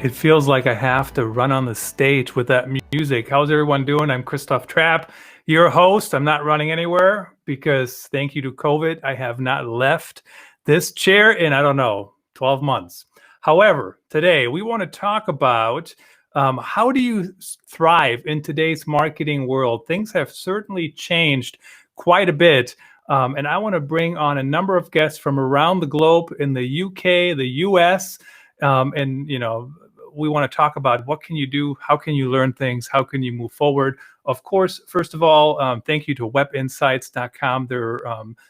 It feels like I have to run on the stage with that music. How's everyone doing? I'm Christoph Trappe, your host. I'm not running anywhere because thank you to COVID, I have not left this chair in, I don't know, 12 months. However, today we want to talk about how do you thrive in today's marketing world? Things have certainly changed quite a bit. And I want to bring on a number of guests from around the globe in the UK, the US, and, you know, we want to talk about what can you do, how can you learn things, how can you move forward. Of course, first of all, thank you to webinsights.com. They're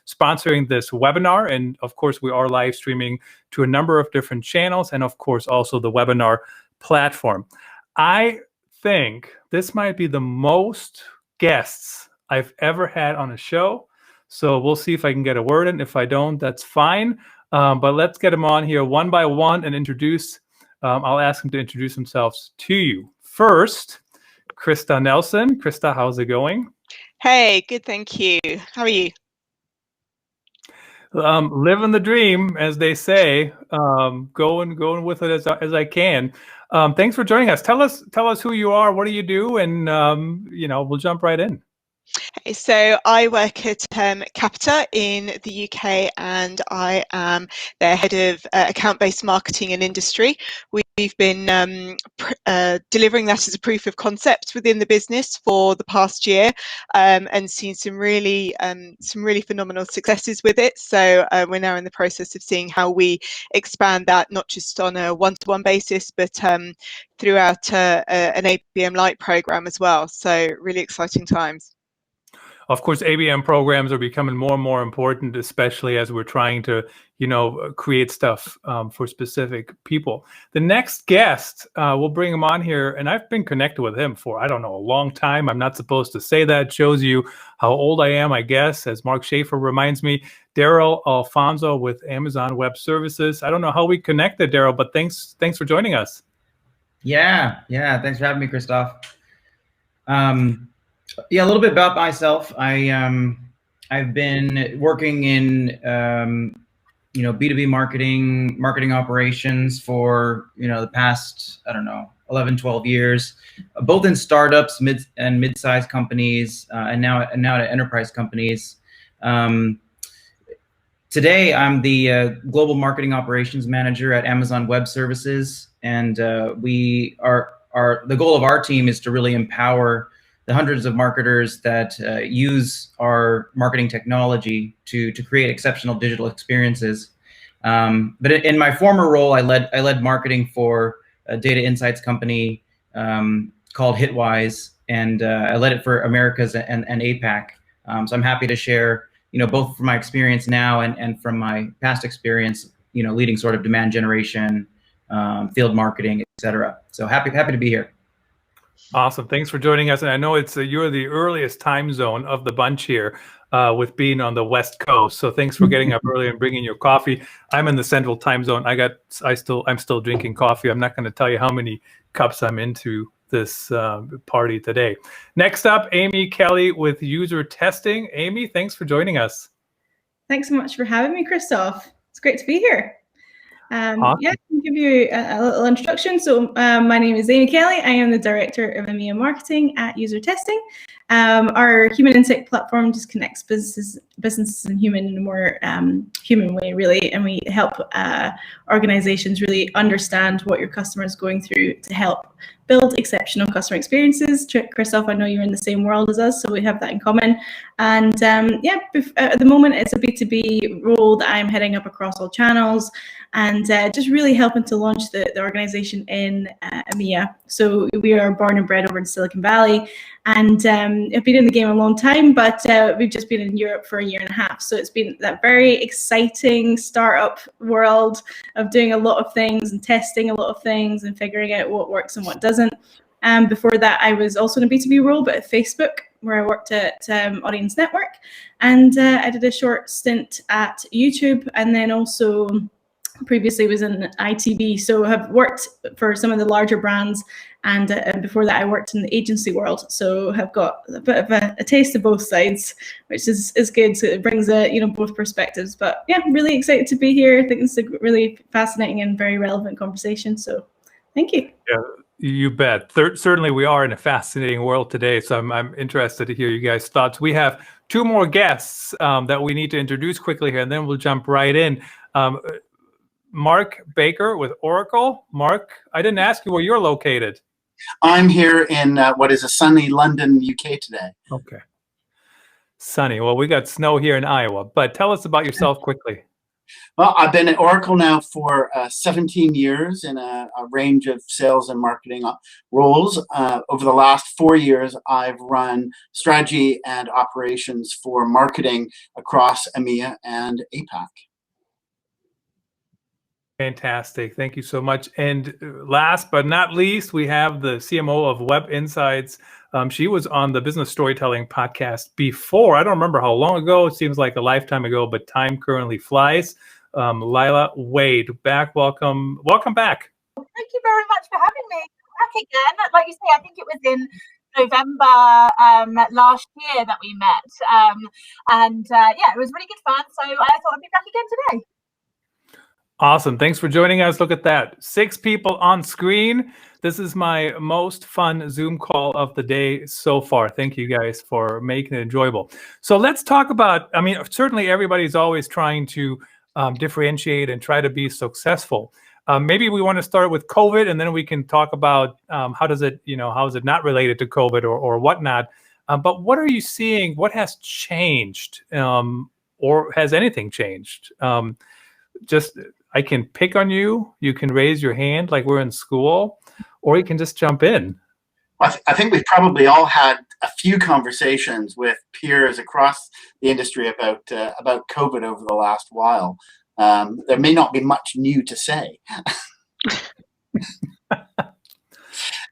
sponsoring this webinar. And of course, we are live streaming to a number of different channels and of course, also the webinar platform. I think this might be the most guests I've ever had on a show. So we'll see if I can get a word in. If I don't, that's fine. But let's get them on here one by one and introduce. I'll ask them to introduce themselves to you. First, Krista Nelson. Krista, how's it going? Hey, good, thank you. How are you? Living the dream, as they say. Going with it as I can. Thanks for joining us. Tell us who you are. What do you do? And you know, we'll jump right in. So I work at Capita in the UK, and I am their head of account-based marketing and industry. We've been delivering that as a proof of concept within the business for the past year, and seen some really phenomenal successes with it. So we're now in the process of seeing how we expand that, not just on a one-to-one basis, but throughout an ABM Lite program as well. So really exciting times. Of course, ABM programs are becoming more and more important, especially as we're trying to, you know, create stuff for specific people. The next guest, we'll bring him on here, and I've been connected with him for, I don't know, a long time. I'm not supposed to say that. Shows you how old I am, I guess, as Mark Schaefer reminds me. Daryl Alfonso with Amazon Web Services. I don't know how we connected, Daryl, but thanks for joining us. Yeah, thanks for having me, Christoph. Yeah, a little bit about myself. I've been working in you know, B2B marketing operations for, you know, the past, I don't know, 11, 12 years, both in startups, mid-sized companies, and now at enterprise companies. Today, I'm the global marketing operations manager at Amazon Web Services, and the goal of our team is to really empower the hundreds of marketers that use our marketing technology to create exceptional digital experiences. But in my former role, I led marketing for a data insights company called Hitwise, and I led it for Americas and APAC. So I'm happy to share, you know, both from my experience now and from my past experience, you know, leading sort of demand generation, field marketing, etc. So happy to be here. Awesome. Thanks for joining us. And I know it's you're the earliest time zone of the bunch here with being on the West Coast. So thanks for getting up early and bringing your coffee. I'm in the Central time zone. I'm still drinking coffee. I'm not going to tell you how many cups I'm into this party today. Next up, Amy Kelly with UserTesting. Amy, thanks for joining us. Thanks so much for having me, Christoph. It's great to be here. Awesome. Yeah, I can give you a little introduction. So my name is Amy Kelly. I am the Director of EMEA Marketing at UserTesting. Our human insight platform just connects businesses and human in a more human way, really, and we help organizations really understand what your customer is going through to help build exceptional customer experiences. Christoph, I know you're in the same world as us, so we have that in common. And yeah, at the moment, it's a B2B role that I'm heading up across all channels and just really helping to launch the organization in EMEA. So we are born and bred over in Silicon Valley, and I've been in the game a long time, but we've just been in Europe for a year and a half. So it's been that very exciting startup world of doing a lot of things and testing a lot of things and figuring out what works and what doesn't. Before that, I was also in a B2B role, but at Facebook, where I worked at Audience Network. And I did a short stint at YouTube, and then also previously was in ITV. So I have worked for some of the larger brands, and before that I worked in the agency world. So have got a bit of a taste of both sides, which is good. So it brings both perspectives. But yeah, I'm really excited to be here. I think it's a really fascinating and very relevant conversation. So Thank you. Yeah, you bet. Certainly, we are in a fascinating world today, so I'm interested to hear you guys' thoughts. We have two more guests that we need to introduce quickly here, and then we'll jump right in. Mark Baker with Oracle. Mark, I didn't ask you where you're located. I'm here in what is a sunny London, UK today. Okay. Sunny. Well, we got snow here in Iowa, but tell us about yourself quickly. Well, I've been at Oracle now for 17 years in a range of sales and marketing roles. Over the last 4 years, I've run strategy and operations for marketing across EMEA and APAC. Fantastic. Thank you so much. And last but not least, we have the CMO of Web Insights. She was on the Business Storytelling podcast before. I don't remember how long ago. It seems like a lifetime ago, but time currently flies. Lila Wade, back. Welcome back. Thank you very much for having me back again. Like you say, I think it was in November last year that we met. Yeah, it was really good fun. So I thought I'd be back again today. Awesome. Thanks for joining us. Look at that. 6 people on screen. This is my most fun Zoom call of the day so far. Thank you guys for making it enjoyable. So let's talk about, I mean, certainly everybody's always trying to differentiate and try to be successful. Maybe we want to start with COVID, and then we can talk about how is it not related to COVID or whatnot. But what are you seeing? What has changed? Or has anything changed? I can pick on you. You can raise your hand like we're in school, or you can just jump in. I think we've probably all had a few conversations with peers across the industry about COVID over the last while. There may not be much new to say.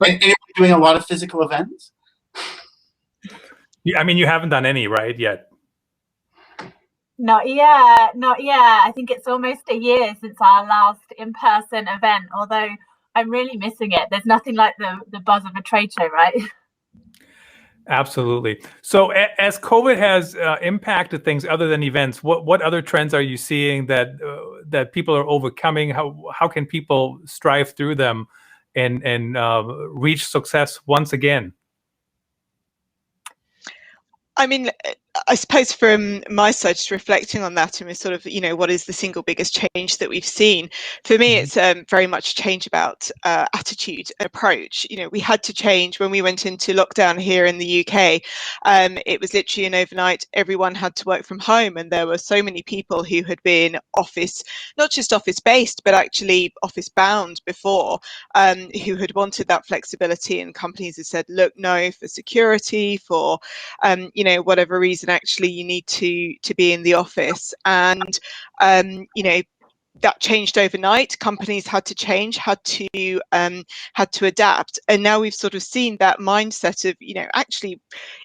Anyone doing a lot of physical events? I mean, you haven't done any, right, yet? Not yet. I think it's almost a year since our last in-person event, although I'm really missing it. There's nothing like the buzz of a trade show, right? Absolutely. So as COVID has impacted things other than events, what other trends are you seeing that people are overcoming? How can people strive through them and reach success once again? I mean, I suppose from my side, just reflecting on that and sort of, what is the single biggest change that we've seen? For me, it's very much a change about attitude and approach. We had to change when we went into lockdown here in the UK. It was literally an overnight, everyone had to work from home, and there were so many people who had been not just office based, but actually office bound before, who had wanted that flexibility, and companies have said, look, no, for security, for, whatever reason, actually you need to be in the office. And that changed overnight. Companies had to change, had to adapt, and now we've sort of seen that mindset of actually,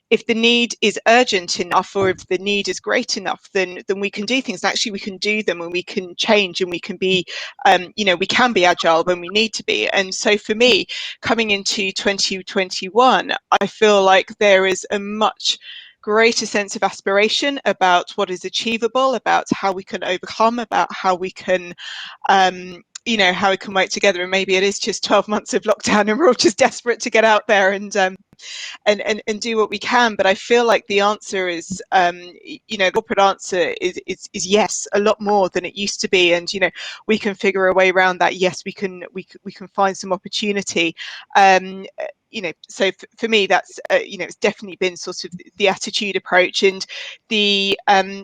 if the need is urgent enough, or if the need is great enough, then we can do things. Actually, we can do them, and we can change, and we can be we can be agile when we need to be. And so for me, coming into 2021, I feel like there is a much greater sense of aspiration about what is achievable, about how we can overcome, about how we can how we can work together. And maybe it is just 12 months of lockdown and we're all just desperate to get out there and do what we can. But I feel like the answer is the corporate answer is yes, a lot more than it used to be. And we can figure a way around that. Yes, we can find some opportunity. So for me, that's it's definitely been sort of the attitude approach, and the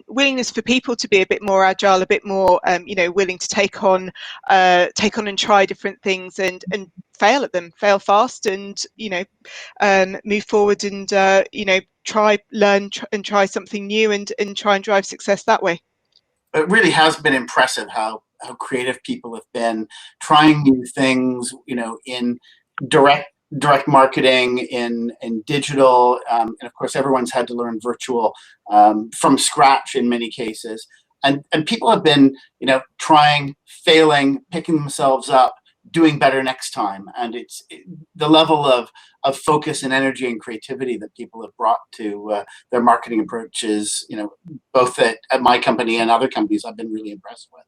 willingness for people to be a bit more agile, a bit more willing to take on and try different things and fail at them, fail fast, and move forward and try something new and try and drive success that way. It really has been impressive how creative people have been trying new things, in direct marketing, in digital, and of course everyone's had to learn virtual from scratch in many cases, and people have been trying, failing, picking themselves up, doing better next time. And it's the level of focus and energy and creativity that people have brought to their marketing approaches, both at my company and other companies, I've been really impressed with.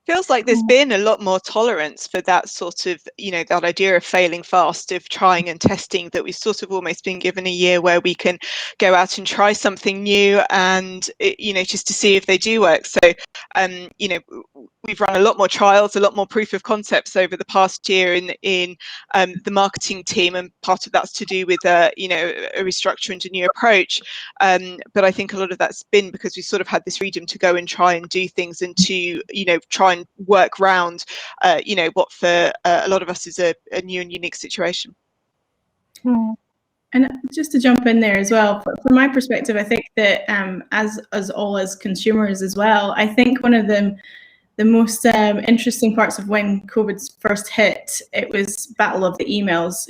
Feels like there's been a lot more tolerance for that sort of, that idea of failing fast, of trying and testing, that we've sort of almost been given a year where we can go out and try something new and, just to see if they do work. So, we've run a lot more trials, a lot more proof of concepts over the past year in the marketing team, and part of that's to do with a restructure and a new approach. But I think a lot of that's been because we sort of had this freedom to go and try and do things and to try and work round what for a lot of us is a new and unique situation. And just to jump in there as well, from my perspective, I think that as all as consumers as well, I think one of the most interesting parts of when COVID first hit, it was battle of the emails.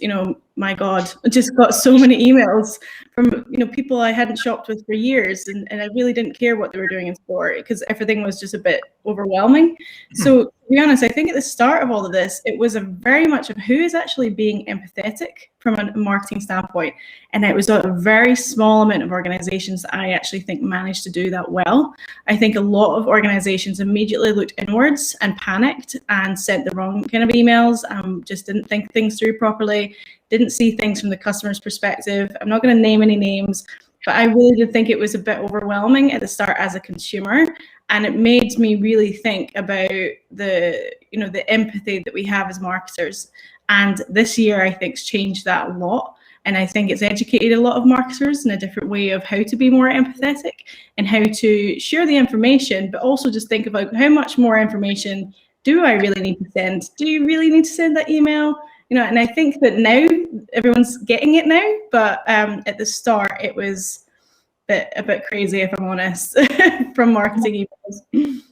My God, I just got so many emails from people I hadn't shopped with for years, and I really didn't care what they were doing in store because everything was just a bit overwhelming. So to be honest, I think at the start of all of this, it was a very much of who is actually being empathetic from a marketing standpoint, and it was a very small amount of organizations that I actually think managed to do that well. I think a lot of organizations immediately looked inwards and panicked and sent the wrong kind of emails, just didn't think things through properly, didn't see things from the customer's perspective. I'm not going to name any names, but I really did think it was a bit overwhelming at the start as a consumer. And it made me really think about the empathy that we have as marketers. And this year, I think, has changed that a lot. And I think it's educated a lot of marketers in a different way of how to be more empathetic and how to share the information, but also just think about how much more information do I really need to send? Do you really need to send that email? And I think that now everyone's getting it now, but at the start it was a bit crazy, if I'm honest, from marketing emails. It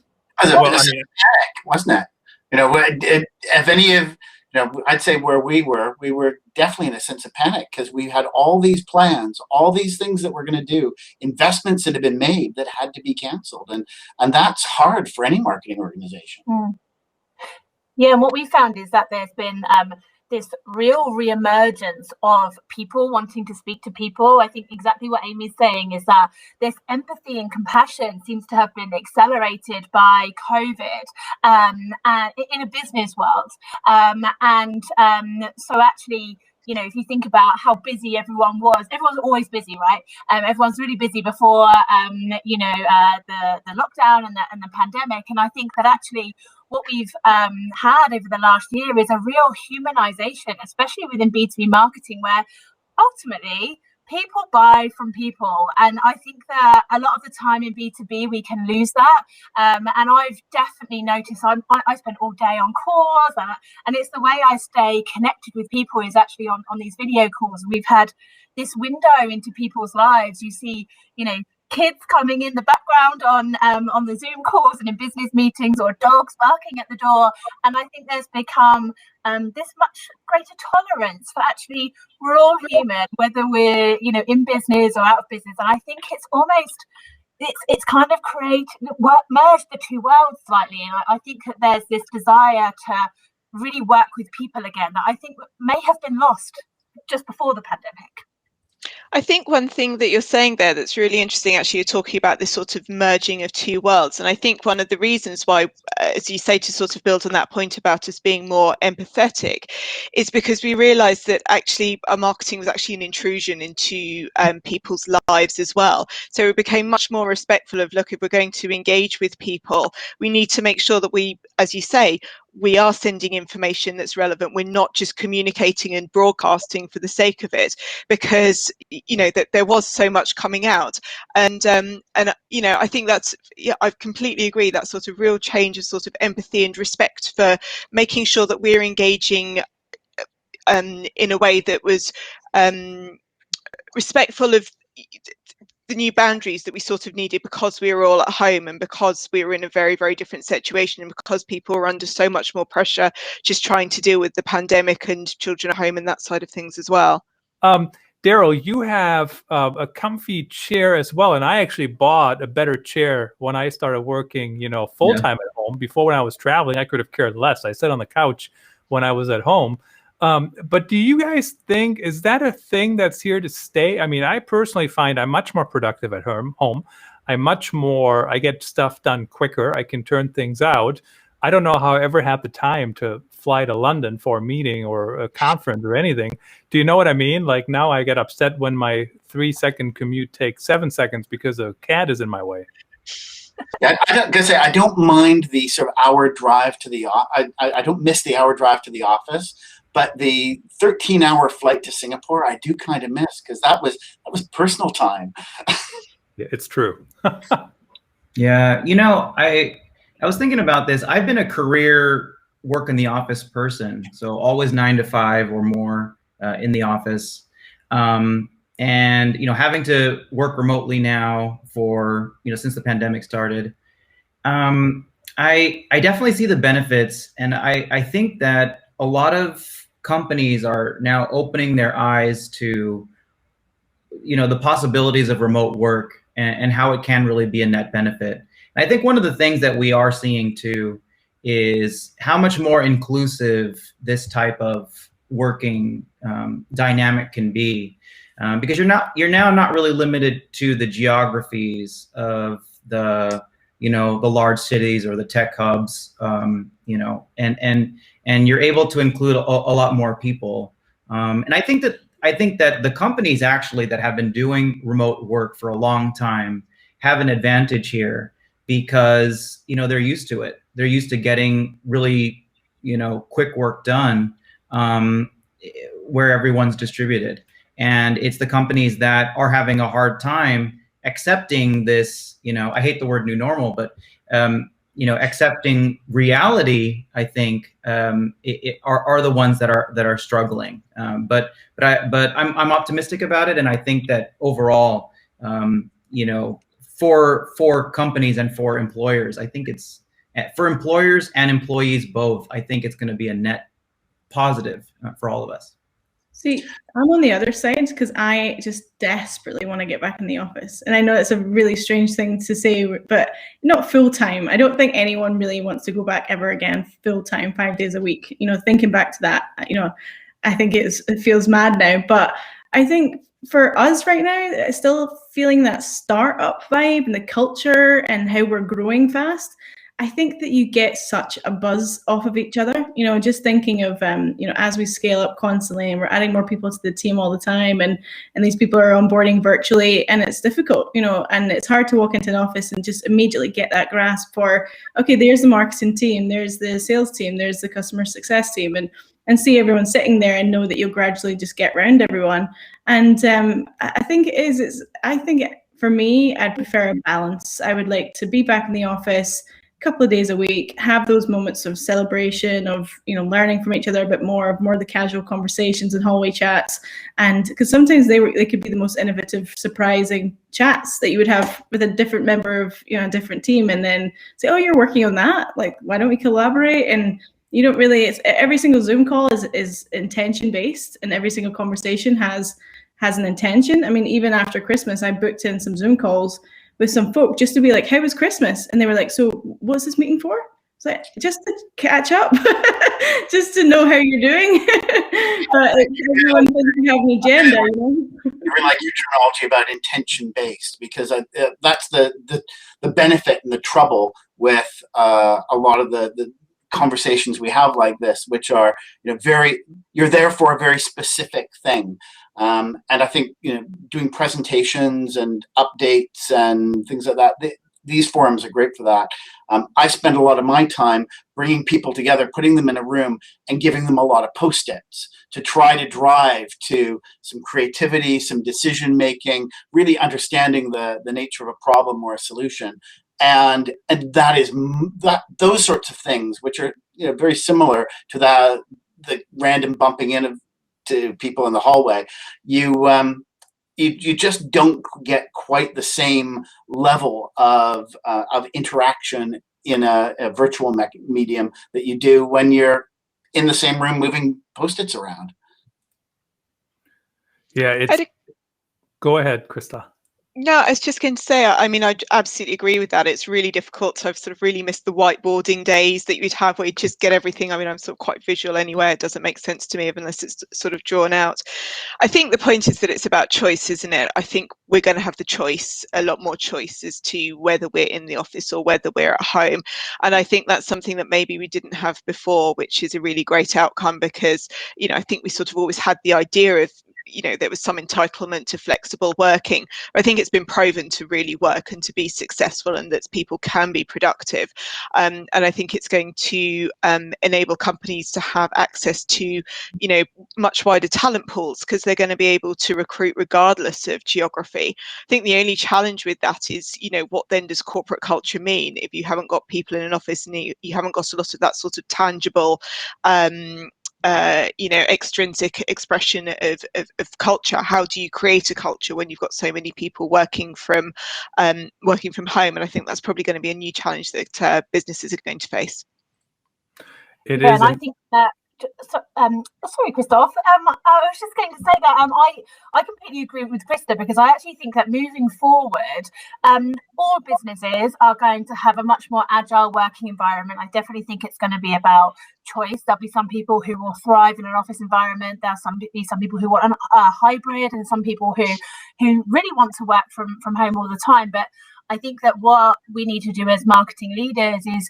was a panic, wasn't it? If any of, I'd say where we were definitely in a sense of panic because we had all these plans, all these things that we're going to do, investments that had been made that had to be canceled, and that's hard for any marketing organization. Yeah, and what we found is that there's been this real reemergence of people wanting to speak to people. I think exactly what Amy's saying is that this empathy and compassion seems to have been accelerated by COVID and in a business world. So actually, if you think about how busy everyone's always busy, right? Everyone's really busy before, the lockdown and the pandemic. And I think that actually what we've had over the last year is a real humanization, especially within B2B marketing, where ultimately people buy from people. And I think that a lot of the time in B2B, we can lose that. And I've definitely noticed I spend all day on calls, and it's the way I stay connected with people is actually on these video calls. We've had this window into people's lives. You see, kids coming in the background on the Zoom calls and in business meetings, or dogs barking at the door. And I think there's become this much greater tolerance for actually we're all human, whether we're in business or out of business. And I think it's almost it's kind of merged the two worlds slightly. And I think that there's this desire to really work with people again that I think may have been lost just before the pandemic. I think one thing that you're saying there that's really interesting, actually, you're talking about this sort of merging of two worlds. And I think one of the reasons why, as you say, to sort of build on that point about us being more empathetic, is because we realized that actually our marketing was actually an intrusion into people's lives as well. So we became much more respectful of, look, if we're going to engage with people, we need to make sure that we, as you say, we are sending information that's relevant. We're not just communicating and broadcasting for the sake of it, because that there was so much coming out, and I think that's, I completely agree, that sort of real change of sort of empathy and respect for making sure that we're engaging in a way that was respectful of the new boundaries that we sort of needed, because we were all at home and because we were in a very, very different situation, and because people were under so much more pressure just trying to deal with the pandemic and children at home and that side of things as well. Daryl, you have a comfy chair as well, and I actually bought a better chair when I started working, full-time at home. Before, when I was traveling, I could have cared less. I sat on the couch when I was at home. But do you guys think, is that a thing that's here to stay? I mean, I personally find I'm much more productive at home. I get stuff done quicker. I can turn things out. I don't know how I ever had the time to fly to London for a meeting or a conference or anything. Do you know what I mean? Like now I get upset when my 3-second commute takes 7 seconds because a cat is in my way. Yeah, I don't mind the sort of hour drive to the I don't miss the hour drive to the office, but the 13-hour flight to Singapore I do kind of miss, because that was personal time. Yeah, it's true. Yeah, you know, I was thinking about this. I've been a career work in the office person, so always 9 to 5 or more in the office. And you know, having to work remotely now for, you know, since the pandemic started, I definitely see the benefits, and I think that a lot of companies are now opening their eyes to, you know, the possibilities of remote work and how it can really be a net benefit. And I think one of the things that we are seeing too is how much more inclusive this type of working dynamic can be, because you're now not really limited to the geographies of the, you know, the large cities or the tech hubs, you know, and you're able to include a lot more people. And I think that the companies actually that have been doing remote work for a long time have an advantage here, because, you know, they're used to it. They're used to getting really, you know, quick work done where everyone's distributed. And it's the companies that are having a hard time accepting this, you know, I hate the word new normal, but you know, accepting reality, I think, are the ones that are struggling. But I'm optimistic about it, and I think that overall, you know, for companies and for employers, I think it's for employers and employees both. I think it's going to be a net positive for all of us. See, I'm on the other side because I just desperately want to get back in the office. And I know it's a really strange thing to say, but not full time. I don't think anyone really wants to go back ever again full time, 5 days a week. You know, thinking back to that, you know, I think it feels mad now. But I think for us right now, still feeling that startup vibe and the culture and how we're growing fast, I think that you get such a buzz off of each other, you know, just thinking of, you know, as we scale up constantly and we're adding more people to the team all the time, and these people are onboarding virtually, and it's difficult, you know, and it's hard to walk into an office and just immediately get that grasp for, okay, there's the marketing team, there's the sales team, there's the customer success team, and see everyone sitting there and know that you'll gradually just get around everyone. And I think for me, I'd prefer a balance. I would like to be back in the office couple of days a week, have those moments of celebration, of, you know, learning from each other a bit more of the casual conversations and hallway chats. And because sometimes they could be the most innovative, surprising chats that you would have with a different member of, you know, a different team, and then say, oh, you're working on that, like, why don't we collaborate? And you don't really, it's, every single Zoom call is intention based, and every single conversation has an intention. I mean, even after Christmas, I booked in some Zoom calls with some folk just to be like, how was Christmas? And they were like, so what's this meeting for? It's like, just to catch up, just to know how you're doing. But everyone thinks you have an agenda, you know? I really like your terminology about intention-based, because that's the benefit and the trouble with a lot of the conversations we have like this, which are, you know, you're there for a very specific thing. And I think, you know, doing presentations and updates and things like that, these forums are great for that. I spend a lot of my time bringing people together, putting them in a room and giving them a lot of Post-its to try to drive to some creativity, some decision making, really understanding the nature of a problem or a solution. And those sorts of things, which are, you know, very similar to the random bumping in to people in the hallway, you just don't get quite the same level of interaction in a virtual medium that you do when you're in the same room moving Post-its around. Yeah, go ahead, Christa. No, I was just going to say, I mean, I absolutely agree with that. It's really difficult. I've sort of really missed the whiteboarding days that you'd have where you just get everything. I mean, I'm sort of quite visual anyway. It doesn't make sense to me unless it's sort of drawn out. I think the point is that it's about choice, isn't it? I think we're going to have the choice, a lot more choice as to whether we're in the office or whether we're at home. And I think that's something that maybe we didn't have before, which is a really great outcome because, you know, I think we sort of always had the idea of, you know, there was some entitlement to flexible working. I think it's been proven to really work and to be successful, and that people can be productive. And I think it's going to enable companies to have access to, you know, much wider talent pools because they're going to be able to recruit regardless of geography. I think the only challenge with that is, you know, what then does corporate culture mean if you haven't got people in an office and you haven't got a lot of that sort of tangible you know, extrinsic expression of culture? How do you create a culture when you've got so many people working from home? And I think that's probably going to be a new challenge that businesses are going to face. It yeah, is. And I think that. Sorry, Christoph. I was just going to say that I completely agree with Krista, because I actually think that moving forward, all businesses are going to have a much more agile working environment. I definitely think it's going to be about choice. There'll be some people who will thrive in an office environment. There'll be some people who want a hybrid, and some people who really want to work from home all the time. But I think that what we need to do as marketing leaders is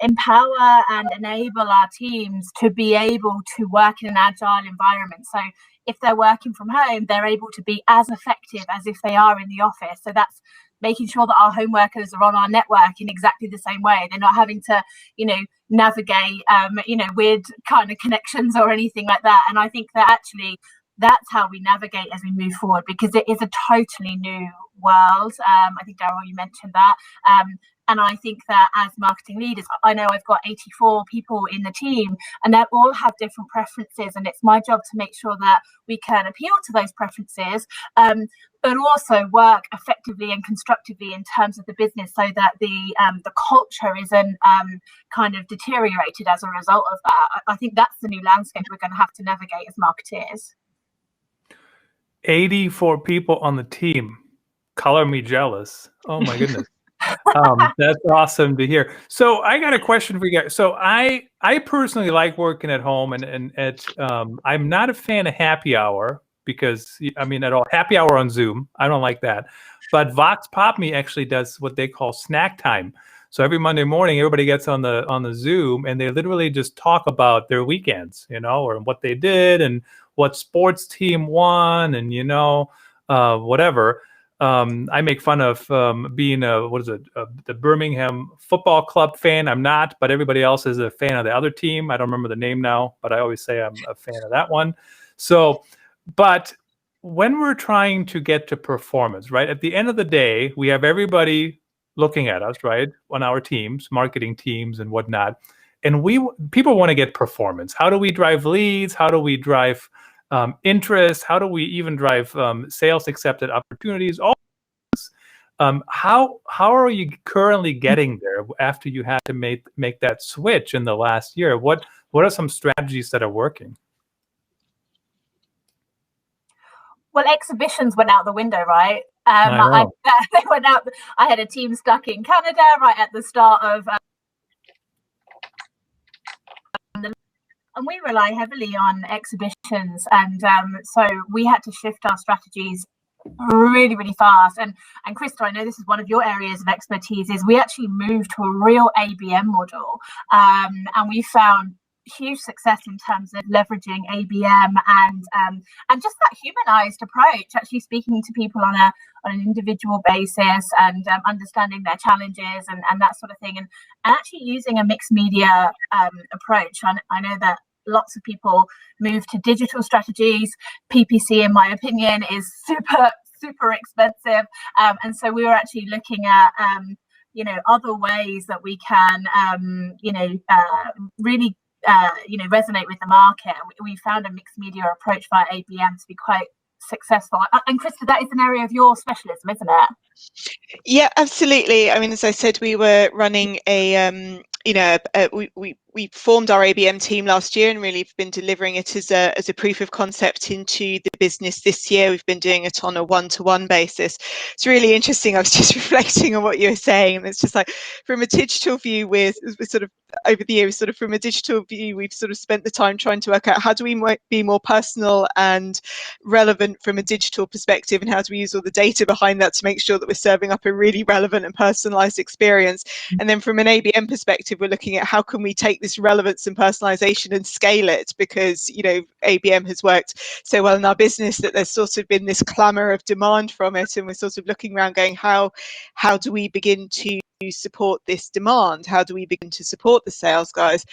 empower and enable our teams to be able to work in an agile environment. So if they're working from home, they're able to be as effective as if they are in the office. So that's making sure that our home workers are on our network in exactly the same way. They're not having to, you know, navigate, you know, weird kind of connections or anything like that. And I think that actually that's how we navigate as we move forward, because it is a totally new world. I think, Daryl, you mentioned that. And I think that as marketing leaders, I know I've got 84 people in the team, and they all have different preferences. And it's my job to make sure that we can appeal to those preferences, but also work effectively and constructively in terms of the business, so that the culture isn't kind of deteriorated as a result of that. I think that's the new landscape we're going to have to navigate as marketeers. 84 people on the team. Color me jealous. Oh my goodness. That's awesome to hear. So I got a question for you guys. So I personally like working at home, and I'm not a fan of happy hour, because I mean, at all happy hour on Zoom, I don't like that. But Vox Pop Me actually does what they call snack time. So every Monday morning, everybody gets on the Zoom, and they literally just talk about their weekends, you know, or what they did and what sports team won, and you know, whatever. I make fun of being the Birmingham Football Club fan. I'm not, but everybody else is a fan of the other team. I don't remember the name now, but I always say I'm a fan of that one. So, but when we're trying to get to performance, right, at the end of the day, we have everybody looking at us, right, on our teams, marketing teams and whatnot. And people want to get performance. How do we drive leads? How do we drive interest? How do we even drive sales accepted opportunities? All this. How are you currently getting there after you had to make that switch in the last year? What are some strategies that are working? Well, exhibitions went out the window, right? They went out. I had a team stuck in Canada right at the start of. And we rely heavily on exhibitions, and so we had to shift our strategies really, really fast. And Christa, I know this is one of your areas of expertise, is we actually moved to a real ABM model, and we found huge success in terms of leveraging ABM and just that humanized approach, actually speaking to people on an individual basis, and understanding their challenges and that sort of thing, and actually using a mixed media approach. I know that lots of people move to digital strategies. PPC, in my opinion, is super expensive, and so we were actually looking at you know, other ways that we can really resonate with the market. We found a mixed media approach via ABM to be quite successful. And Krista, that is an area of your specialism, isn't it? Yeah, absolutely. I mean, as I said, we were running a we we formed our ABM team last year and really have been delivering it as a proof of concept into the business this year. We've been doing it on a one-to-one basis. It's really interesting. I was just reflecting on what you were saying, and it's just like from a digital view, we're sort of over the years, sort of from a digital view, we've sort of spent the time trying to work out how do we be more personal and relevant from a digital perspective, and how do we use all the data behind that to make sure that we're serving up a really relevant and personalized experience. And then from an ABM perspective, we're looking at how can we take this relevance and personalization and scale it, because ABM has worked so well in our business that there's sort of been this clamor of demand from it, and we're sort of looking around going, how do we begin to support this demand? How do we begin to support the sales guys?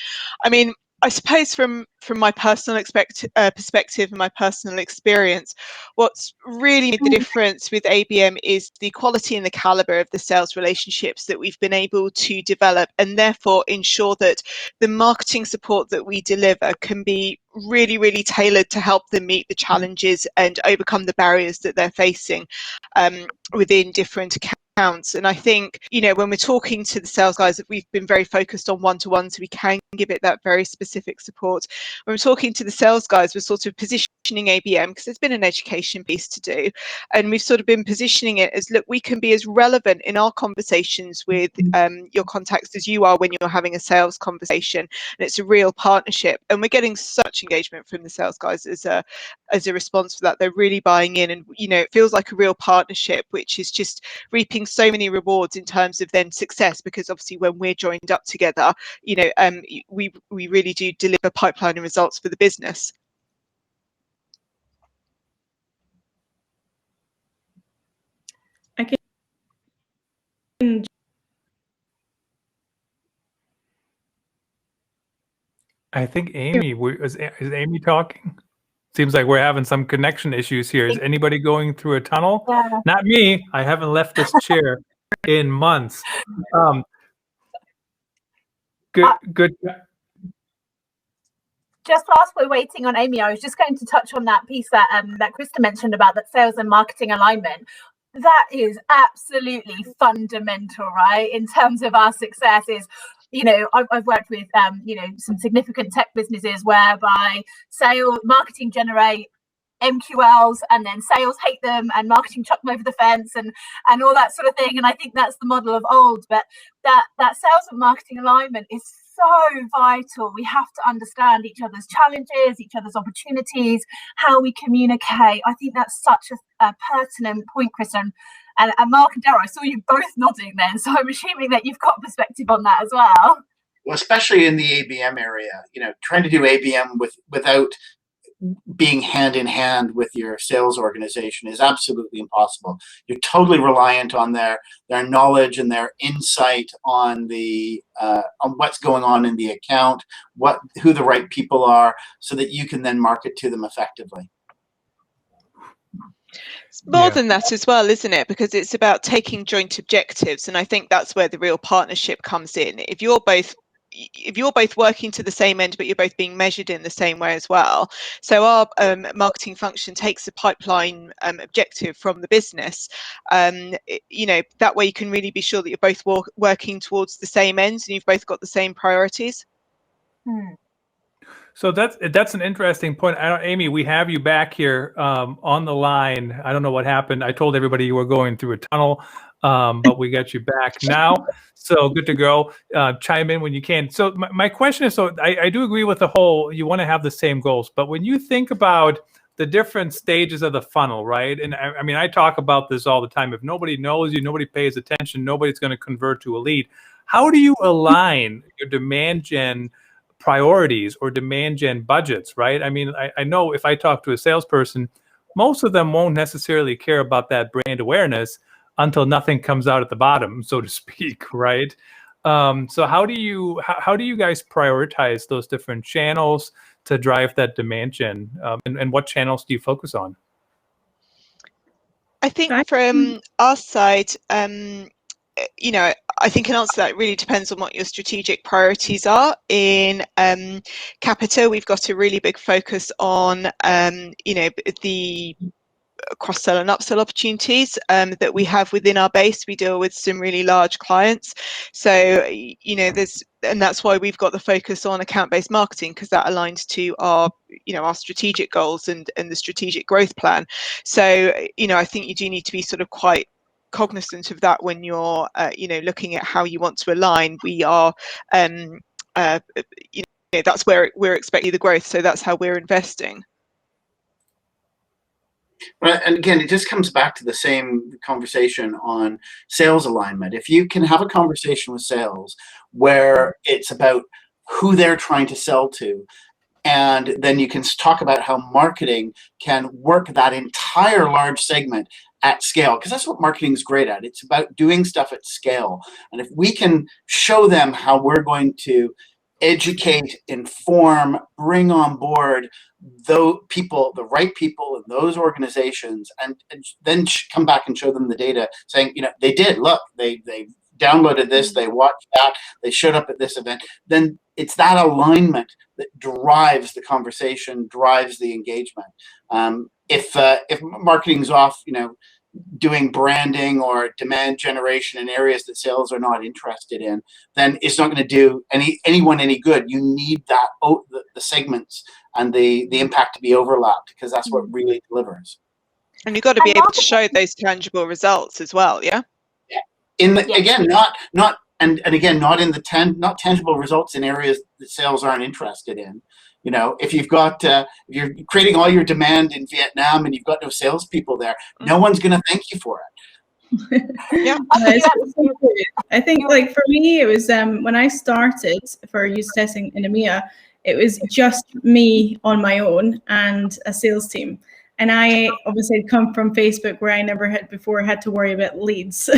I mean, I suppose from my personal perspective and my personal experience, what's really made the difference with ABM is the quality and the caliber of the sales relationships that we've been able to develop, and therefore ensure that the marketing support that we deliver can be really, really tailored to help them meet the challenges and overcome the barriers that they're facing within different accounts. And I think, when we're talking to the sales guys, we've been very focused on one-to-one, so we can give it that very specific support. When we're talking to the sales guys, we're sort of positioning ABM, because there's been an education piece to do, and we've sort of been positioning it as, look, we can be as relevant in our conversations with your contacts as you are when you're having a sales conversation, and it's a real partnership. And we're getting such engagement from the sales guys as a response for that. They're really buying in, and it feels like a real partnership, which is just reaping so many rewards in terms of then success, because obviously when we're joined up together, we really do deliver pipeline and results for the business. I think Amy, is Amy talking? Seems like we're having some connection issues here. Is anybody going through a tunnel? Yeah. Not me. I haven't left this chair in months. Good. Just whilst we're waiting on Amy, I was just going to touch on that piece that Krista mentioned about that sales and marketing alignment. That is absolutely fundamental, right? In terms of our success is, I've worked with, some significant tech businesses whereby marketing generate MQLs, and then sales hate them, and marketing chuck them over the fence, and all that sort of thing. And I think that's the model of old. But that sales and marketing alignment is so vital. We have to understand each other's challenges, each other's opportunities, how we communicate. I think that's such a pertinent point, Krista. And Mark and Darryl, I saw you both nodding then, so I'm assuming that you've got perspective on that as well. Well, especially in the ABM area, trying to do ABM without being hand in hand with your sales organization is absolutely impossible. You're totally reliant on their knowledge and their insight on on what's going on in the account, who the right people are, so that you can then market to them effectively. It's more than that as well, isn't it? Because it's about taking joint objectives, and I think that's where the real partnership comes in. If you're both working to the same end, but you're both being measured in the same way as well. So our marketing function takes a pipeline objective from the business. That way you can really be sure that you're both working towards the same ends and you've both got the same priorities. So that's an interesting point. Amy, we have you back here on the line. I don't know what happened. I told everybody you were going through a tunnel, but we got you back now. So good to go. Chime in when you can. So my question is, so I do agree with the whole, you want to have the same goals, but when you think about the different stages of the funnel, right? And I mean, I talk about this all the time. If nobody knows you, nobody pays attention, nobody's going to convert to a lead. How do you align your demand gen priorities or demand gen budgets, right? I mean, I know if I talk to a salesperson, most of them won't necessarily care about that brand awareness until nothing comes out at the bottom, so to speak, right? So how do you guys prioritize those different channels to drive that demand gen, and what channels do you focus on? I think from our side, I think an answer to that really depends on what your strategic priorities are. In Capita, we've got a really big focus on, the cross-sell and upsell opportunities that we have within our base. We deal with some really large clients, so and that's why we've got the focus on account-based marketing, because that aligns to our our strategic goals and the strategic growth plan. So I think you do need to be sort of quite cognizant of that when you're looking at how you want to align. We are that's where we're expecting the growth, so that's how we're investing. Right, and again, it just comes back to the same conversation on sales alignment. If you can have a conversation with sales where it's about who they're trying to sell to, and then you can talk about how marketing can work that entire large segment at scale, because that's what marketing is great at. It's about doing stuff at scale. And if we can show them how we're going to educate, inform, bring on board those people, the right people in those organizations, and then come back and show them the data saying, they did, look, they downloaded this, they watched that, they showed up at this event, then it's that alignment that drives the conversation, drives the engagement. If marketing's off, doing branding or demand generation in areas that sales are not interested in, then it's not going to do anyone any good. You need that the segments and the impact to be overlapped, because that's what really delivers. And you've got to be able to show those tangible results as well. Yeah. Again, not in not tangible results in areas that sales aren't interested in. If you've got you're creating all your demand in Vietnam and you've got no salespeople there, no one's going to thank you for it. Yeah, I think, like, for me, it was when I started for user testing in EMEA, it was just me on my own and a sales team. And I obviously come from Facebook, where I never had before had to worry about leads,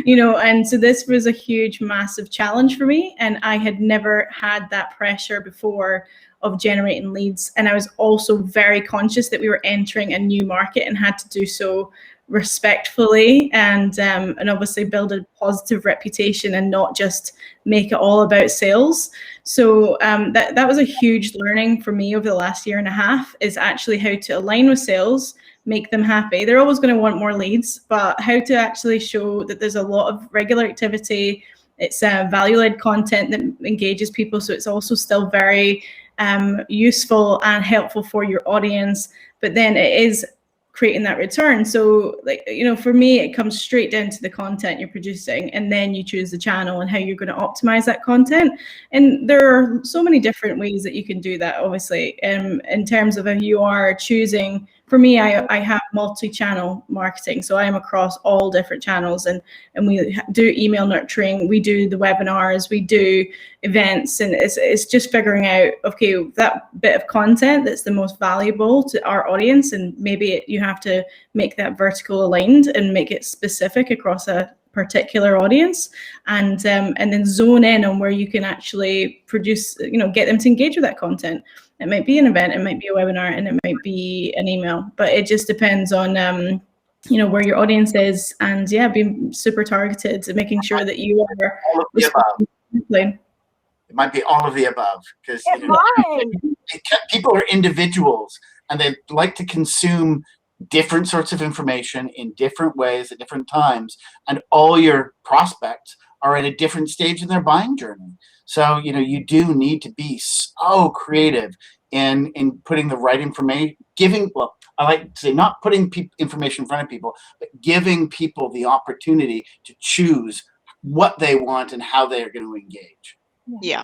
and so this was a huge, massive challenge for me. And I had never had that pressure before of generating leads. And I was also very conscious that we were entering a new market and had to do so respectfully and obviously build a positive reputation and not just make it all about sales. So that was a huge learning for me over the last year and a half, is actually how to align with sales, make them happy. They're always going to want more leads, but how to actually show that there's a lot of regular activity. It's value-led content that engages people. So it's also still very useful and helpful for your audience, but then it is creating that return. So, like, for me, it comes straight down to the content you're producing, and then you choose the channel and how you're going to optimize that content. And there are so many different ways that you can do that, obviously, in terms of if you are choosing. For me, I have multi-channel marketing, so I am across all different channels, and we do email nurturing, we do the webinars, we do events, and it's just figuring out, okay, that bit of content that's the most valuable to our audience, and maybe you have to make that vertical aligned and make it specific across a particular audience, and then zone in on where you can actually produce, get them to engage with that content. It might be an event, it might be a webinar, and it might be an email, but it just depends on where your audience is, and being super targeted and making sure that you are all of the above. It might be all of the above, because people are individuals and they like to consume different sorts of information in different ways at different times, and all your prospects are at a different stage in their buying journey. So you do need to be so creative in putting the right information, I like to say, not putting information in front of people, but giving people the opportunity to choose what they want and how they are going to engage. Yeah,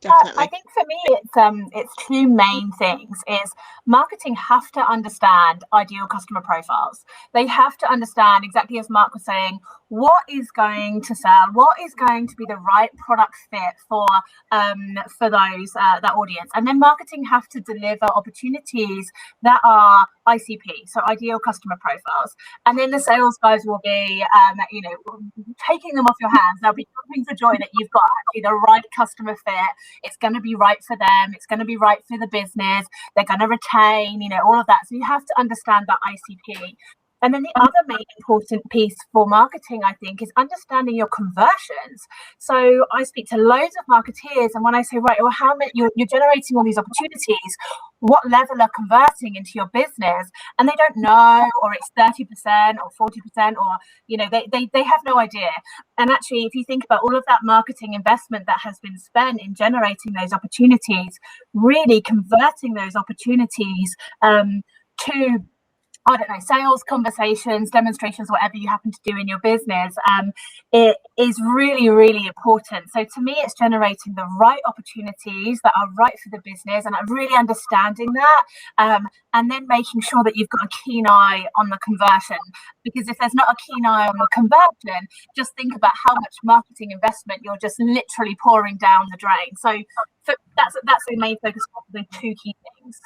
definitely. I think for me, it's two main things. Is marketing have to understand ideal customer profiles. They have to understand, exactly as Mark was saying, what is going to sell, what is going to be the right product fit for those that audience, and then marketing have to deliver opportunities that are ICP, so ideal customer profiles, and then the sales guys will be taking them off your hands. They'll be jumping for joy that you've got actually the right customer fit. It's going to be right for them, it's going to be right for the business, they're going to retain, all of that. So you have to understand that ICP. And then the other main important piece for marketing, I think, is understanding your conversions. So I speak to loads of marketeers, and when I say, right, well, how many you're generating all these opportunities, what level are converting into your business? And they don't know, or it's 30% or 40%, or they have no idea. And actually, if you think about all of that marketing investment that has been spent in generating those opportunities, really converting those opportunities to, I don't know, sales, conversations, demonstrations, whatever you happen to do in your business, it is really, really important. So to me, it's generating the right opportunities that are right for the business, and really understanding that, and then making sure that you've got a keen eye on the conversion. Because if there's not a keen eye on the conversion, just think about how much marketing investment you're just literally pouring down the drain. So that's the main focus for the two key things.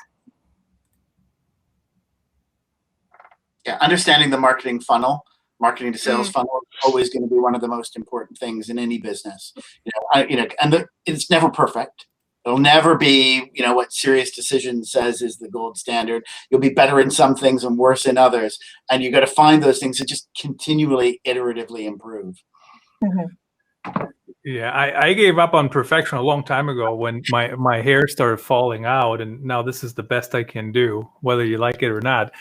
Yeah, understanding the marketing funnel, marketing to sales funnel, is always going to be one of the most important things in any business. It's never perfect. It'll never be, what Serious Decision says is the gold standard. You'll be better in some things and worse in others, and you got to find those things to just continually, iteratively improve. Mm-hmm. Yeah, I gave up on perfection a long time ago when my hair started falling out, and now this is the best I can do, whether you like it or not.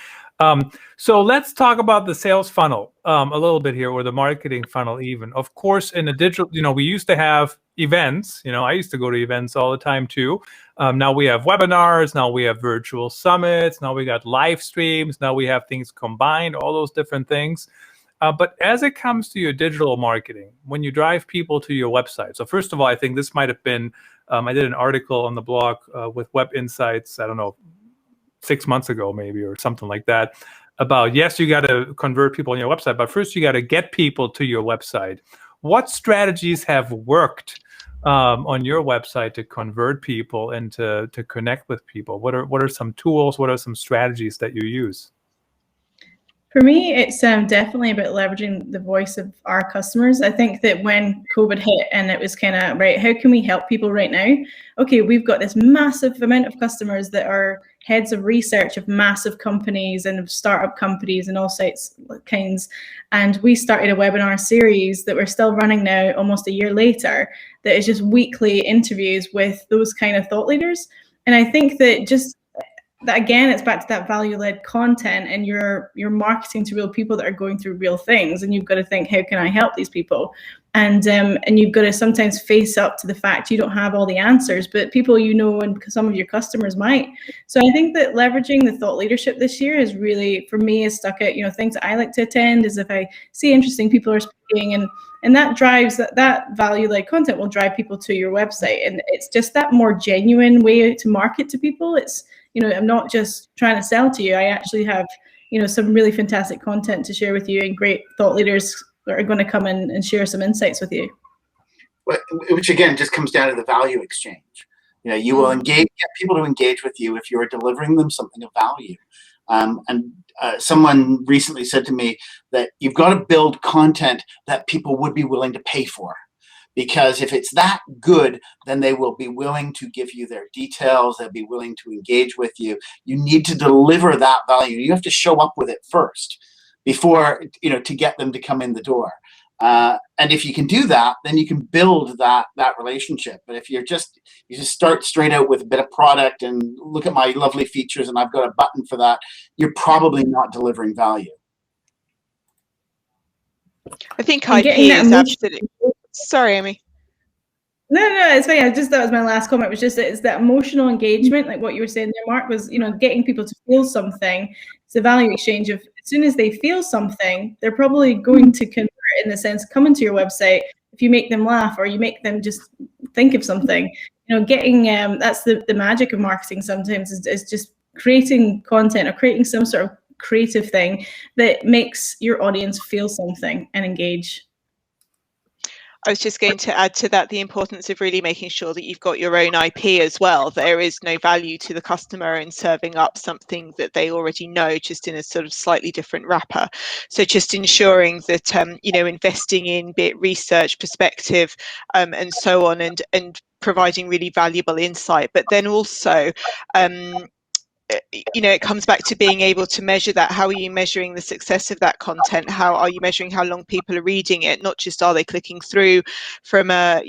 So let's talk about the sales funnel a little bit here, or the marketing funnel even. Of course, in the digital, we used to have events. I used to go to events all the time too. Now we have webinars. Now we have virtual summits. Now we got live streams. Now we have things combined, all those different things. But as it comes to your digital marketing, when you drive people to your website, so first of all, I think this might have been, I did an article on the blog with Web Insights, I don't know, 6 months ago maybe, or something like that, about, yes, you got to convert people on your website, but first you got to get people to your website. What strategies have worked on your website to convert people and to connect with people? What are some tools? What are some strategies that you use? For me, it's definitely about leveraging the voice of our customers. I think that when COVID hit and it was kind of, right, how can we help people right now? Okay, we've got this massive amount of customers that are heads of research of massive companies and of startup companies and all sorts kinds. And we started a webinar series that we're still running now, almost a year later, that is just weekly interviews with those kind of thought leaders. And I think that that again, it's back to that value-led content, and you're marketing to real people that are going through real things, and you've got to think, how can I help these people? And you've got to sometimes face up to the fact you don't have all the answers, but people and some of your customers might. So I think that leveraging the thought leadership this year is really, for me, is stuck at things that I like to attend is if I see interesting people are speaking, and that drives that value-led content will drive people to your website, and it's just that more genuine way to market to people. It's I'm not just trying to sell to you. I actually have, some really fantastic content to share with you, and great thought leaders that are going to come in and share some insights with you. Which again just comes down to the value exchange. You will get people to engage with you if you are delivering them something of value. Someone recently said to me that you've got to build content that people would be willing to pay for. Because if it's that good, then they will be willing to give you their details. They'll be willing to engage with you. You need to deliver that value. You have to show up with it first before, to get them to come in the door. And if you can do that, then you can build that relationship. But if you just start straight out with a bit of product and look at my lovely features and I've got a button for that, you're probably not delivering value. I think IP is absolutely... Sorry, Amy. No, it's fine. That was my last comment. Was just it's that emotional engagement, like what you were saying there, Mark, was getting people to feel something. It's a value exchange of, as soon as they feel something, they're probably going to convert, in the sense, coming to your website. If you make them laugh or you make them just think of something, getting that's the magic of marketing. Sometimes is just creating content or creating some sort of creative thing that makes your audience feel something and engage. I was just going to add to that the importance of really making sure that you've got your own IP as well. There is no value to the customer in serving up something that they already know, just in a sort of slightly different wrapper. So just ensuring that, investing in be it research, perspective, and so on, and providing really valuable insight, but then also it comes back to being able to measure that. How are you measuring the success of that content? How are you measuring how long people are reading it? Not just are they clicking through from a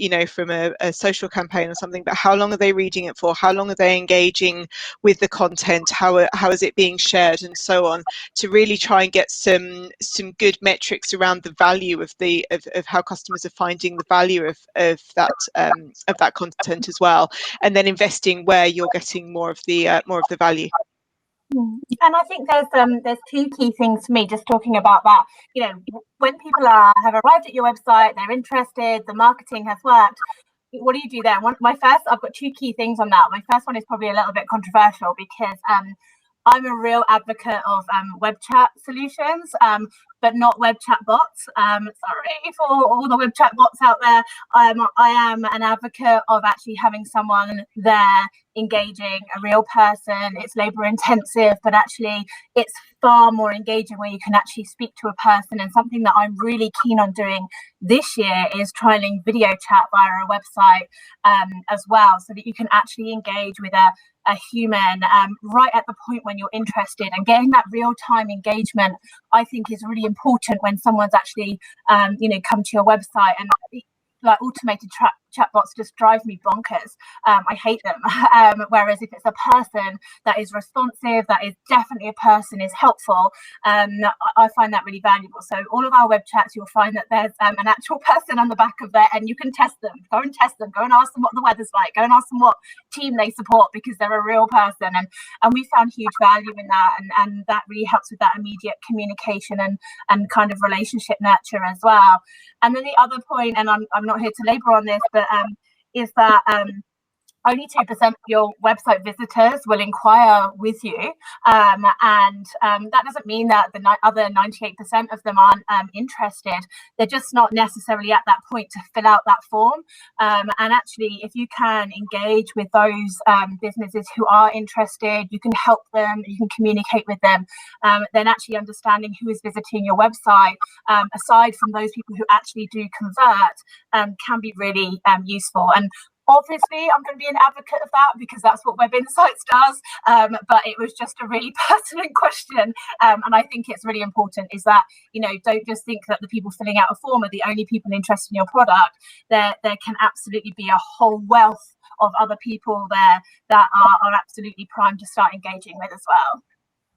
social campaign or something, but how long are they reading it for? How long are they engaging with the content? How is it being shared, and so on, to really try and get some good metrics around the value of how customers are finding the value of that content as well, and then investing where you're getting more of the value. And I think there's two key things for me, just talking about that. When people have arrived at your website, they're interested, the marketing has worked. What do you do then? I've got two key things on that. My first one is probably a little bit controversial, because I'm a real advocate of web chat solutions, but not web chat bots. Sorry for all the web chat bots out there. I am an advocate of actually having someone there engaging, a real person. It's labor intensive, but actually it's far more engaging where you can actually speak to a person. And something that I'm really keen on doing this year is trialing video chat via a website as well, so that you can actually engage with a human right at the point when you're interested. And getting that real-time engagement, I think, is really important when someone's actually come to your website. And like automated chatbots just drive me bonkers. I hate them. Whereas if it's a person that is responsive, that is definitely a person, is helpful, I find that really valuable. So all of our web chats, you'll find that there's an actual person on the back of there, and you can test them. Go and test them. Go and ask them what the weather's like. Go and ask them what team they support, because they're a real person. And we found huge value in that, and that really helps with that immediate communication and kind of relationship nurture as well. And then the other point, and I'm not here to labor on this, but is that only 2% of your website visitors will inquire with you, and that doesn't mean that the other 98% of them aren't interested. They're just not necessarily at that point to fill out that form. And actually, if you can engage with those businesses who are interested, you can help them, you can communicate with them, then actually understanding who is visiting your website, aside from those people who actually do convert, can be really useful. And obviously, I'm going to be an advocate of that, because that's what Web Insights does. But it was just a really pertinent question. And I think it's really important is that, don't just think that the people filling out a form are the only people interested in your product. There can absolutely be a whole wealth of other people there that are absolutely primed to start engaging with as well.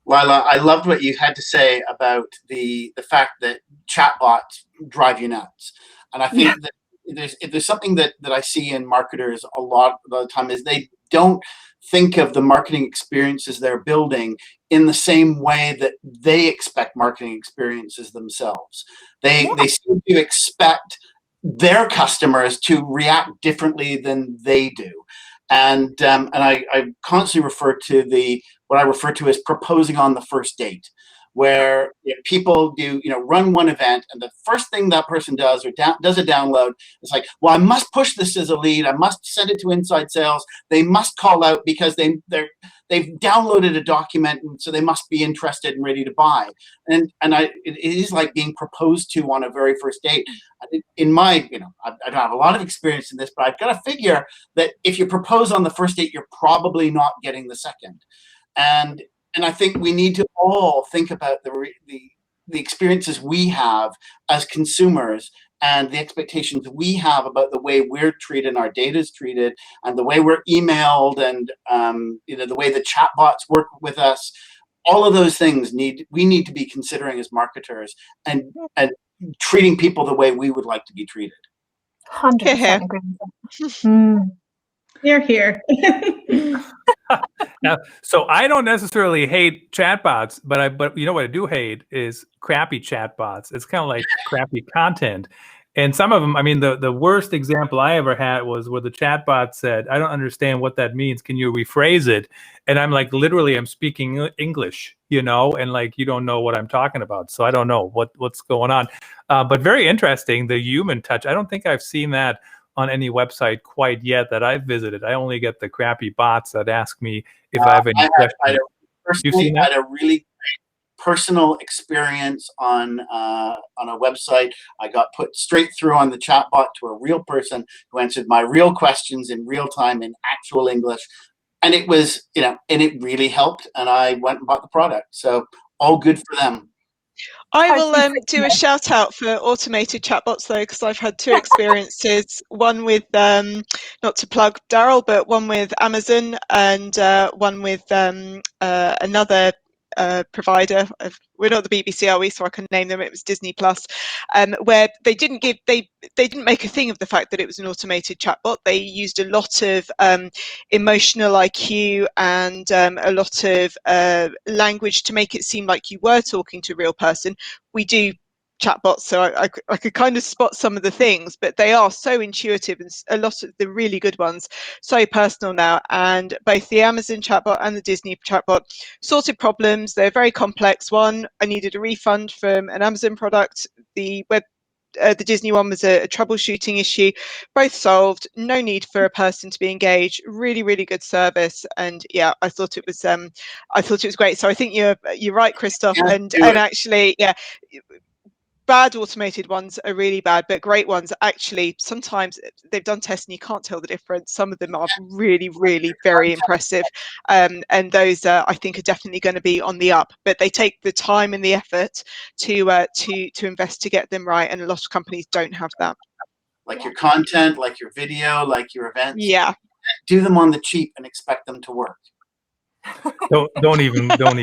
Lila, I loved what you had to say about the fact that chatbots drive you nuts. And I think that if there's something that I see in marketers a lot of the time, is they don't think of the marketing experiences they're building in the same way that they expect marketing experiences themselves. They seem to expect their customers to react differently than they do. And I constantly refer to what I refer to as proposing on the first date, where people do, run one event, and the first thing that person does or does a download, it's like, well, I must push this as a lead. I must send it to inside sales. They must call out because they've downloaded a document, and so they must be interested and ready to buy. And it is like being proposed to on a very first date. In my, I don't have a lot of experience in this, but I've got to figure that if you propose on the first date, you're probably not getting the second. And I think we need to all think about the experiences we have as consumers, and the expectations we have about the way we're treated and our data is treated, and the way we're emailed, and the way the chatbots work with us. All of those things we need to be considering as marketers, and treating people the way we would like to be treated. 100% agree with that. You're here. Now, so I don't necessarily hate chatbots, but you know what I do hate is crappy chatbots. It's kind of like crappy content. And some of them, I mean, the worst example I ever had was where the chatbot said, I don't understand what that means. Can you rephrase it? And I'm like, literally, I'm speaking English, and like, you don't know what I'm talking about. So I don't know what's going on. But very interesting, the human touch. I don't think I've seen that on any website quite yet that I've visited. I only get the crappy bots that ask me if I have any questions. You've seen that? I had a really great personal experience on a website. I got put straight through on the chatbot to a real person who answered my real questions in real time in actual English. and it was, and it really helped, and I went and bought the product. So all good for them. I will do a shout out for automated chatbots though, because I've had two experiences. One with, not to plug Daryl, but one with Amazon and one with another provider. We're not the BBC, are we? So I can name them. It was Disney Plus, where they didn't make a thing of the fact that it was an automated chatbot. They used a lot of emotional IQ and a lot of language to make it seem like you were talking to a real person. We do chatbots, so I could kind of spot some of the things, but they are so intuitive, and a lot of the really good ones so personal now. And both the Amazon chatbot and the Disney chatbot sorted problems. They're very complex. One, I needed a refund from an Amazon product. The Disney one was a troubleshooting issue. Both solved. No need for a person to be engaged. Really, really good service. And yeah, I thought it was great. So I think you're right, Christoph. Yeah, and actually, yeah. Bad automated ones are really bad, but great ones, actually, sometimes they've done tests and you can't tell the difference. Some of them are really, really very impressive. And those, I think, are definitely going to be on the up. But they take the time and the effort to invest to get them right. And a lot of companies don't have that. Like your content, like your video, like your events. Yeah. Do them on the cheap and expect them to work. Don't even get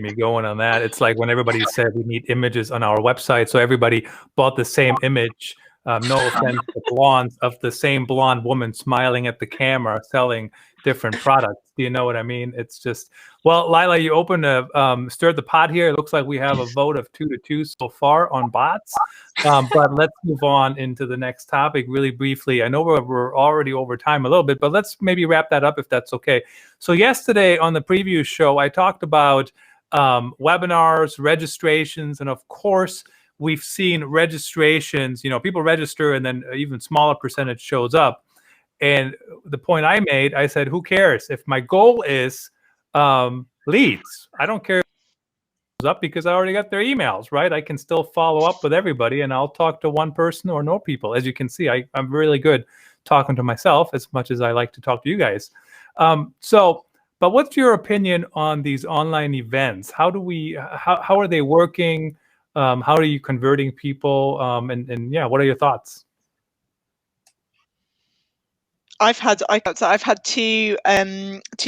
me going on that. It's like when everybody said we need images on our website, so everybody bought the same image. No offense to blondes, of the same blonde woman smiling at the camera selling different products. Do you know what I mean? It's just, well, Lilah, you opened stirred the pot here. It looks like we have a vote of 2-2 so far on bots. But let's move on into the next topic really briefly. I know we're already over time a little bit, but let's maybe wrap that up if that's okay. So yesterday on the preview show, I talked about webinars, registrations, and of course, we've seen registrations, people register and then even smaller percentage shows up. And the point I made, I said, who cares? If my goal is leads, I don't care if it goes up because I already got their emails, right? I can still follow up with everybody and I'll talk to one person or no people. As you can see, I'm really good talking to myself as much as I like to talk to you guys. But what's your opinion on these online events? How are they working? How are you converting people? And yeah, what are your thoughts? I've had two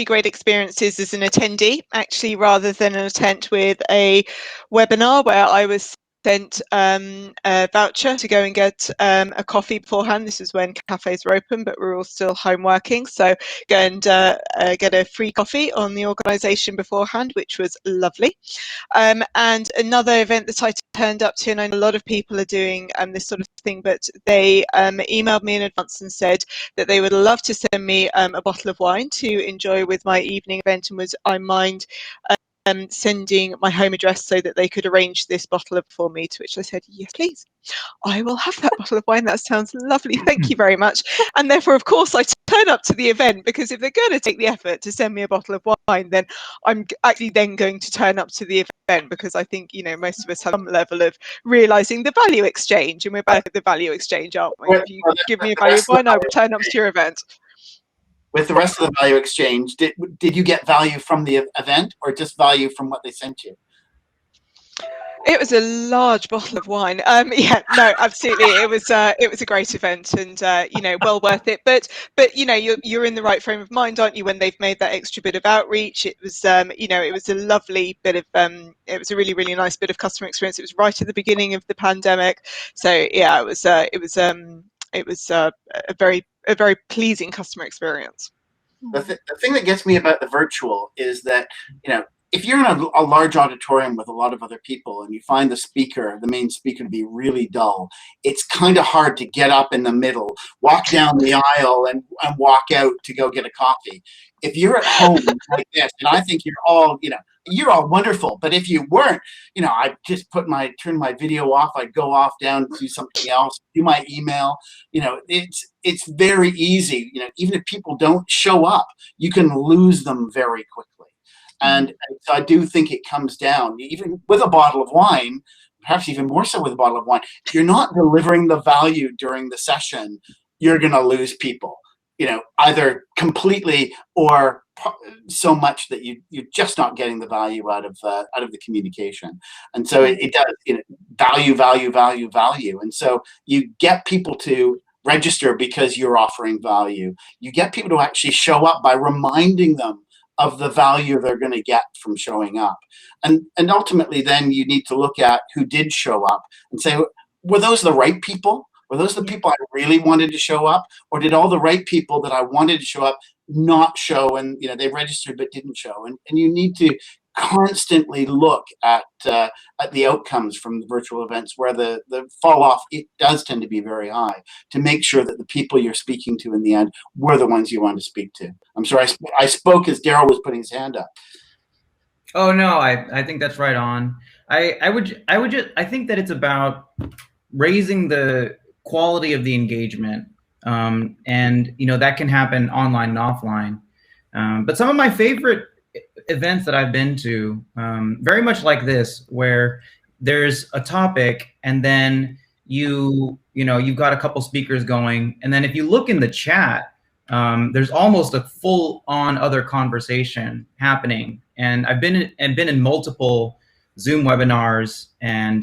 great experiences as an attendee, actually, rather than an attempt with a webinar where I was sent a voucher to go and get a coffee beforehand. This is when cafes were open, but we're all still home working. So go and get a free coffee on the organisation beforehand, which was lovely. And another event that I turned up to, and I know a lot of people are doing this sort of thing, but they emailed me in advance and said that they would love to send me a bottle of wine to enjoy with my evening event, and was I mind sending my home address so that they could arrange this bottle of for me, to which I said, yes, please. I will have that bottle of wine. That sounds lovely. Thank you very much. And therefore, of course, I turn up to the event, because if they're going to take the effort to send me a bottle of wine, then I'm actually then going to turn up to the event, because I think, most of us have some level of realizing the value exchange, and we're both at the value exchange, aren't we? If you give me a value of wine, I will turn up to your event. With the rest of the value exchange, did you get value from the event or just value from what they sent you? It was a large bottle of wine. Yeah, no, absolutely. It was a great event, and well worth it. But you're in the right frame of mind, aren't you, when they've made that extra bit of outreach? It was it was a lovely bit of it was a really, really nice bit of customer experience. It was right at the beginning of the pandemic, so yeah, it was a very pleasing customer experience. The thing that gets me about the virtual is that, if you're in a large auditorium with a lot of other people and you find the main speaker, to be really dull, it's kind of hard to get up in the middle, walk down the aisle and walk out to go get a coffee. If you're at home like this, and I think you're all wonderful, but if you weren't, I'd just turn my video off, I'd go off down, do something else, do my email. It's very easy. Even if people don't show up, you can lose them very quickly. And so I do think it comes down, even with a bottle of wine, perhaps even more so with a bottle of wine, if you're not delivering the value during the session, you're going to lose people. either completely or so much that you're just not getting the value out of the communication. And so it does, value. And so you get people to register because you're offering value. You get people to actually show up by reminding them of the value they're going to get from showing up. And ultimately, then you need to look at who did show up and say, were those the right people? Were those the people I really wanted to show up? Or did all the right people that I wanted to show up not show, and they registered but didn't show? And you need to constantly look at the outcomes from the virtual events where the fall off, it does tend to be very high, to make sure that the people you're speaking to in the end were the ones you want to speak to. I'm sorry, I spoke as Daryl was putting his hand up. Oh no, I think that's right on. I think that it's about raising the quality of the engagement, and that can happen online and offline. But some of my favorite events that I've been to, very much like this, where there's a topic and then you've got a couple speakers going, and then if you look in the chat, there's almost a full-on other conversation happening. And I've been in multiple Zoom webinars and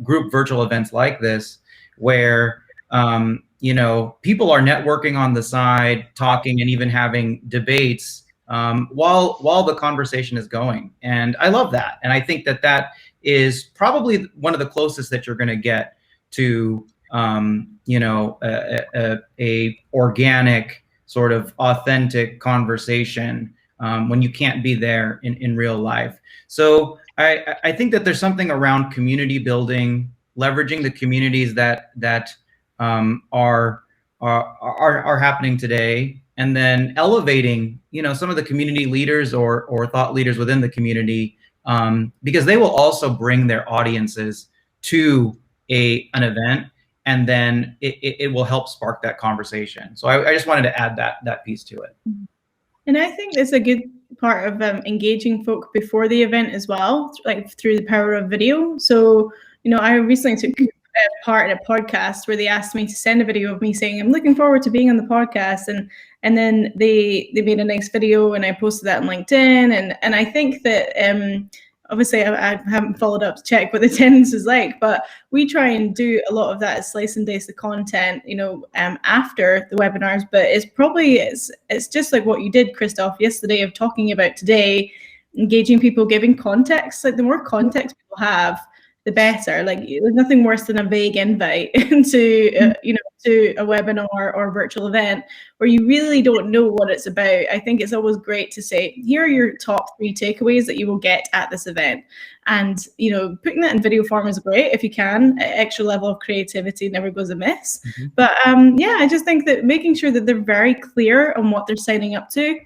group virtual events like this, where people are networking on the side, talking and even having debates while the conversation is going. And I love that. And I think that is probably one of the closest that you're going to get to a organic, sort of authentic conversation when you can't be there in real life. So I think that there's something around community building, leveraging the communities that are happening today, and then elevating some of the community leaders or thought leaders within the community, because they will also bring their audiences to an event, and then it will help spark that conversation. So I just wanted to add that piece to it. And I think it's a good part of engaging folk before the event as well, like through the power of video. So, I recently took part in a podcast where they asked me to send a video of me saying, I'm looking forward to being on the podcast. And then they made a nice video, and I posted that on LinkedIn. And I think that, obviously I haven't followed up to check what the attendance is like, but we try and do a lot of that, slice and dice the content, after the webinars. But it's just like what you did, Christoph, yesterday, of talking about today, engaging people, giving context. Like, the more context people have, the better. Like, there's nothing worse than a vague invite to to a webinar or virtual event where you really don't know what it's about. I think it's always great to say, here are your top 3 takeaways that you will get at this event. And putting that in video form is great if you can. Extra level of creativity never goes amiss. Mm-hmm. But I just think that making sure that they're very clear on what they're signing up to.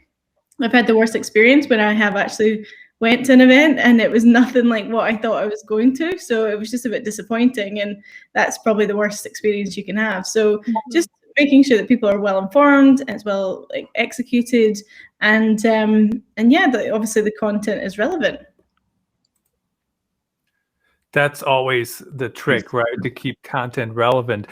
I've had the worst experience when I have actually went to an event and it was nothing like what I thought I was going to. So it was just a bit disappointing, and that's probably the worst experience you can have. So just making sure that people are well informed, as well executed, and obviously the content is relevant. That's always the trick, right? To keep content relevant.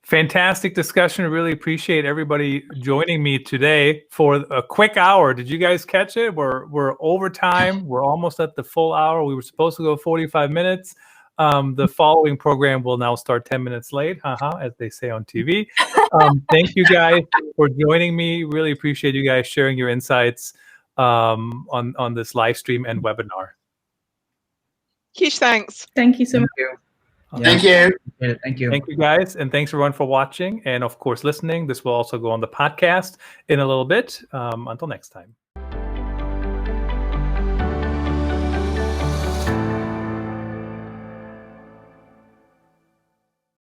Fantastic discussion. I really appreciate everybody joining me today for a quick hour. Did you guys catch it? We're over time. We're almost at the full hour. We were supposed to go 45 minutes. The following program will now start 10 minutes late, as they say on TV. Thank you guys for joining me. Really appreciate you guys sharing your insights on this live stream and webinar. Huge thanks. Thank you so much. Thank you. Thank you. Thank you, guys. And thanks, everyone, for watching and, of course, listening. This will also go on the podcast in a little bit. Until next time.